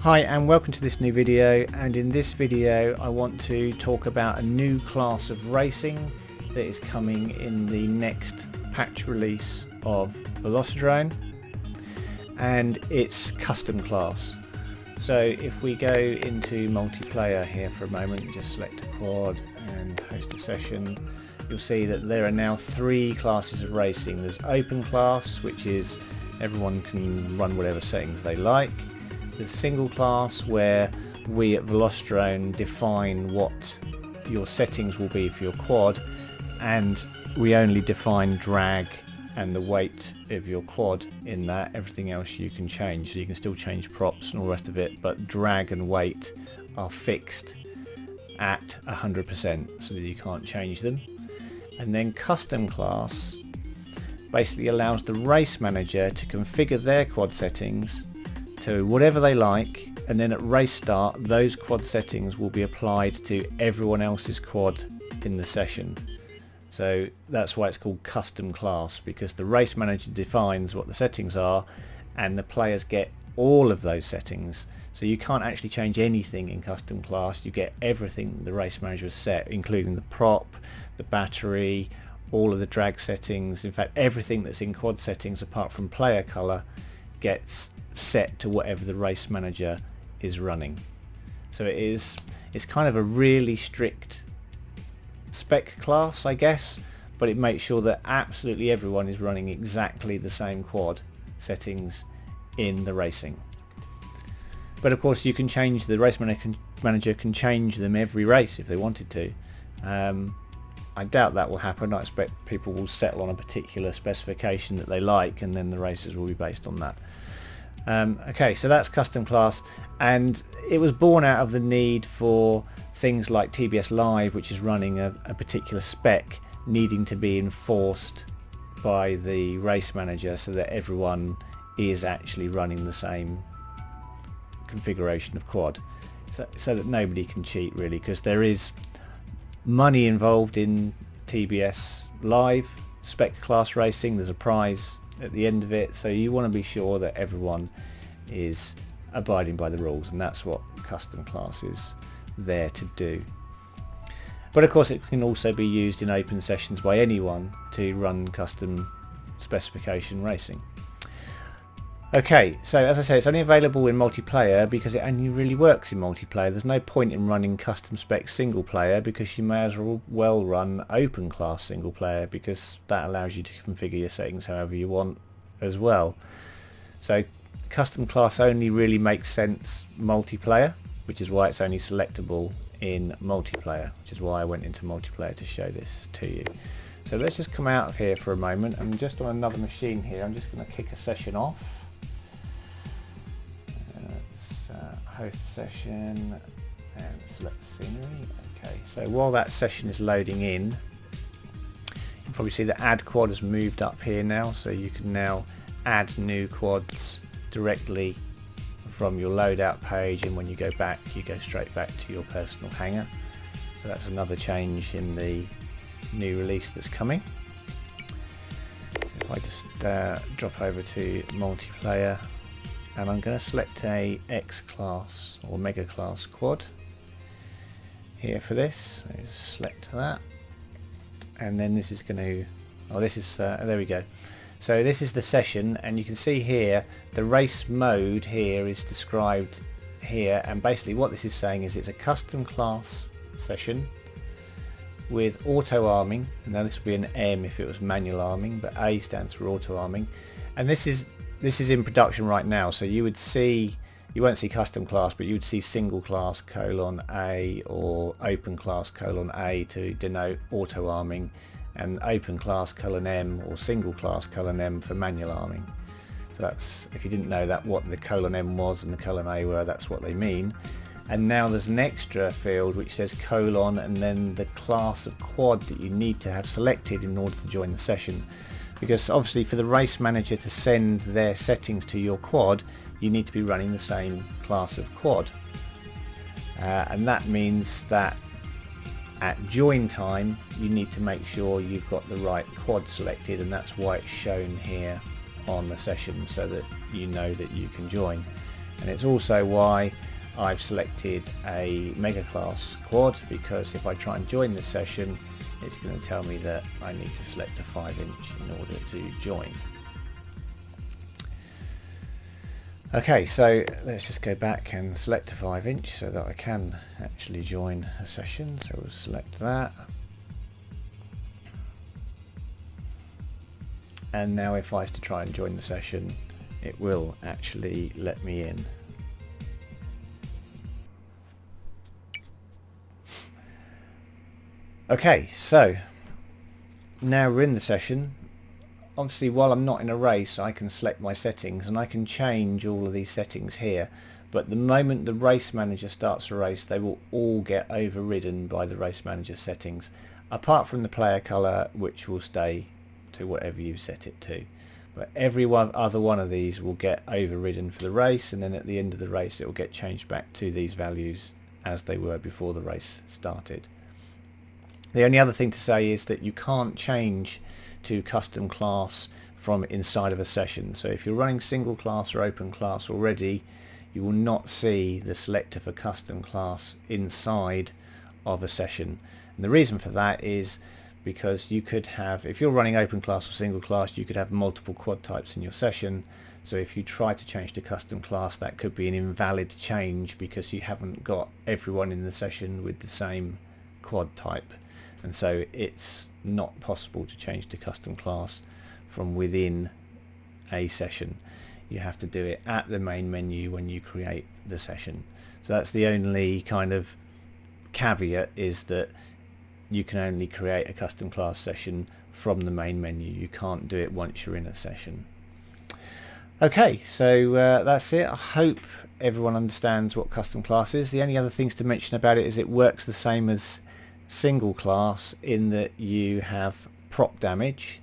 Hi and welcome to this new video, and in this video I want to talk about a new class of racing that is coming in the next patch release of Velocidrone, and it's custom class. So if we go into multiplayer here for a moment, just select a quad and host a session, you'll see that there are now three classes of racing. There's open class, which is everyone can run whatever settings they like. There's single class, where we at Velocidrone define what your settings will be for your quad, and we only define drag and the weight of your quad in that. Everything else you can change, so you can still change props and all the rest of it, but drag and weight are fixed at 100% so that you can't change them. And then custom class basically allows the race manager to configure their quad settings to whatever they like, and then at race start those quad settings will be applied to everyone else's quad in the session. So that's why it's called custom class, because the race manager defines what the settings are and the players get all of those settings. So you can't actually change anything in custom class. You get everything the race manager has set, including the prop, the battery, all of the drag settings. In fact, everything that's in quad settings apart from player color gets set to whatever the race manager is running. So it's kind of a really strict spec class, I guess, but it makes sure that absolutely everyone is running exactly the same quad settings in the racing. But of course you can change, the race manager can change them every race if they wanted to. I doubt that will happen. I expect people will settle on a particular specification that they like, and then the races will be based on that. Okay, so that's custom class, and it was born out of the need for things like TBS Live, which is running a particular spec, needing to be enforced by the race manager so that everyone is actually running the same configuration of quad, so that nobody can cheat really, because there is money involved in TBS Live spec class racing. There's a prize at the end of it, so you want to be sure that everyone is abiding by the rules, and that's what custom class is there to do. But of course it can also be used in open sessions by anyone to run custom specification racing. Okay, so as I say, it's only available in multiplayer because it only really works in multiplayer. There's no point in running custom spec single player, because you may as well run open class single player, because that allows you to configure your settings however you want as well. So custom class only really makes sense multiplayer, which is why it's only selectable in multiplayer, which is why I went into multiplayer to show this to you. So let's just come out of here for a moment. I'm just on another machine here. I'm just going to kick a session off. Host session and select scenery. Okay, so while that session is loading in, you'll probably see the add quad has moved up here now, so you can now add new quads directly from your loadout page, and when you go back you go straight back to your personal hangar. So that's another change in the new release that's coming. So if I just drop over to multiplayer, and I'm going to select a X class or mega class quad here for this. So just select that, and then this is going to, there we go. So this is the session, and you can see here the race mode here is described here, and basically what this is saying is it's a custom class session with auto arming. Now this would be an M if it was manual arming, but A stands for auto arming, and this is in production right now. So you won't see custom class, but you would see single class :A or open class :A to denote auto arming, and open class :M or single class :M for manual arming. So that's, if you didn't know that what the :M was and the :A were, that's what they mean. And now there's an extra field which says : and then the class of quad that you need to have selected in order to join the session. Because obviously for the race manager to send their settings to your quad, you need to be running the same class of quad. And that means that at join time you need to make sure you've got the right quad selected, and that's why it's shown here on the session, so that you know that you can join. And it's also why I've selected a mega class quad, because if I try and join this session, it's going to tell me that I need to select a 5" in order to join. Okay, so let's just go back and select a 5" so that I can actually join a session. So we'll select that. And now if I was to try and join the session, it will actually let me in. Okay, so now we're in the session. Obviously, while I'm not in a race, I can select my settings and I can change all of these settings here. But the moment the race manager starts a race, they will all get overridden by the race manager settings, apart from the player color, which will stay to whatever you set it to. But every other one of these will get overridden for the race, and then at the end of the race it will get changed back to these values as they were before the race started. The only other thing to say is that you can't change to custom class from inside of a session. So if you're running single class or open class already, you will not see the selector for custom class inside of a session. And the reason for that is because you could have, if you're running open class or single class, you could have multiple quad types in your session. So if you try to change to custom class, that could be an invalid change because you haven't got everyone in the session with the same quad type. And so it's not possible to change to custom class from within a session. You have to do it at the main menu when you create the session. So that's the only kind of caveat, is that you can only create a custom class session from the main menu. You can't do it once you're in a session. Okay, so that's it. I hope everyone understands what custom class is. The only other things to mention about it is it works the same as single class in that you have prop damage.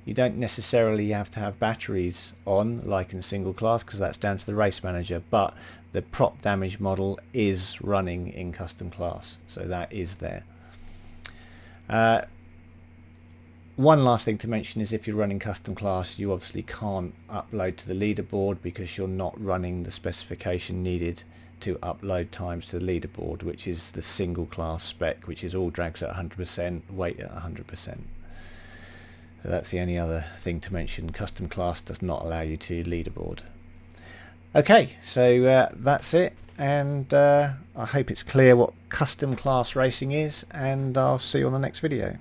You don't necessarily have to have batteries on like in single class because that's down to the race manager, but the prop damage model is running in custom class, so that is there. One last thing to mention is if you're running custom class, you obviously can't upload to the leaderboard because you're not running the specification needed to upload times to the leaderboard, which is the single class spec, which is all drags at 100%, weight at 100%. So that's the only other thing to mention. Custom class does not allow you to leaderboard. Okay, so that's it, and I hope it's clear what custom class racing is, and I'll see you on the next video.